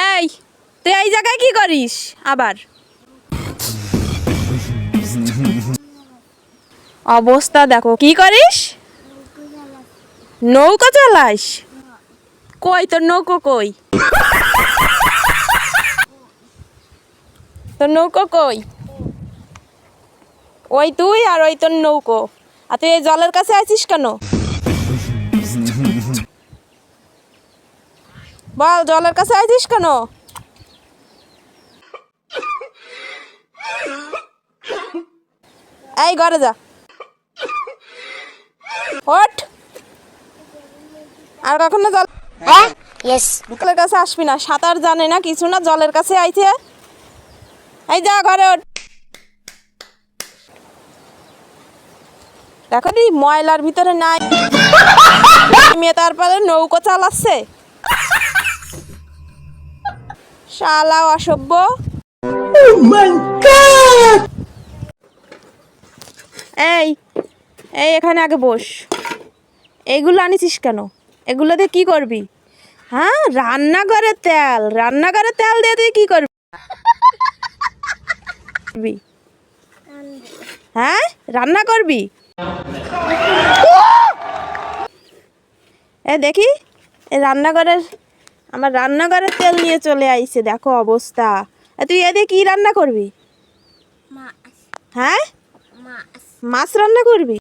এই তুই এই জায়গায় কি করিস আবার? অবস্থা দেখো, কি করিস? নৌকা চালাস? কই তোর নৌকো কই? তোর নৌকো কই? ওই তুই আর ওই তোর নৌকো। আর তুই এই জলের কাছে আছিস কেন? বল, জলের কাছে আছিস কেন? এই ঘরে যা, ওঠ। আর কখনো জলের কাছে আসবি না। সাঁতার জানে না, কিছু না, জলের কাছে আইছে। এই যা ঘরে ওঠ। দেখো দি ময়লার ভিতরে নাই মেয়ে, তারপরে নৌকো চালাচ্ছে। শালা অসভ্য। এই এই এখানে আগে বস। এইগুলো আনিছিস কেন? এগুলো দিয়ে কি করবি? হ্যাঁ, রান্নাঘরে তেল দিয়ে তুই কি করবি? হ্যাঁ, রান্না করবি? এ দেখি, আমার রান্নাঘরের তেল নিয়ে চলে আইছে, দেখো অবস্থা। তুই এ দিয়ে কি রান্না করবি? হ্যাঁ, মাছ রান্না করবি?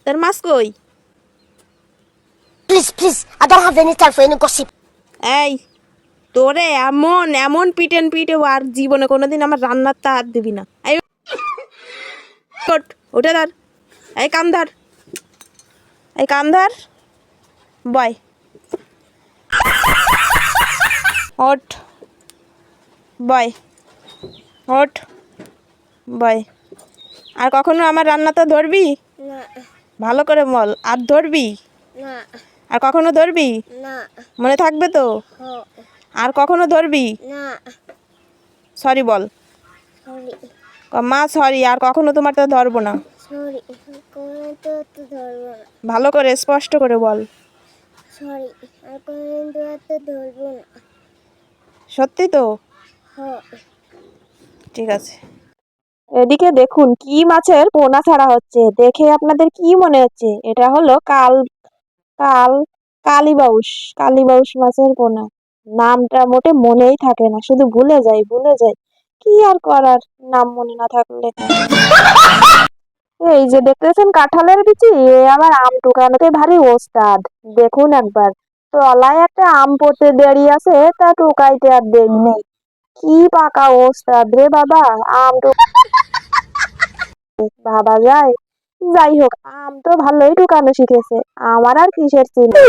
তোর মাছ কই? Please, I don't have any time for any gossip. এই তোরে এমন এমন পিটেন পিটেও আর জীবনে কোনোদিন আমার রান্নার তা হাত দিবি না। এই ওটা ধর, এই কান ধর, এই কান ধর, বয়, ওঠ, বয়, ওঠ, বয়। আর কখনো আমার রান্নাটা ধরবি? ভালো করে বল। আর ধরবি? আর কখনো ধরবি? মনে থাকবে তো? আর কখনো ধরবি? সরি বল। মা সরি, আর কখনো তোমার তো ধরবো না। ভালো করে স্পষ্ট করে বল। সত্যি তো? ঠিক আছে। এদিকে দেখুন কি মাছের পোনা ছাড়া হচ্ছে। দেখে আপনাদের কি মনে হচ্ছে? এটা হলো কাল কাল কালীবাউস মাছের পোনা। নামটা মোটে মনেই থাকে না, শুধু ভুলে যাই। কি আর করার, নাম মনে না থাকলে। এই যে দেখতেছেন কাঁঠালের বিচি, এ আবার আম টুকানোতে ভারী ওস্তাদ। দেখুন একবার, তলায় একটা আম পড়তে দেরি আছে, তা টুকাইতে আর দেরি নেই। কি পাকা ওস্তাদ রে বাবা, আম ভাবা যায়। যাই হোক, আম তো ভালোই টুকানো শিখেছে। আমার আর কিসের চিন্তা।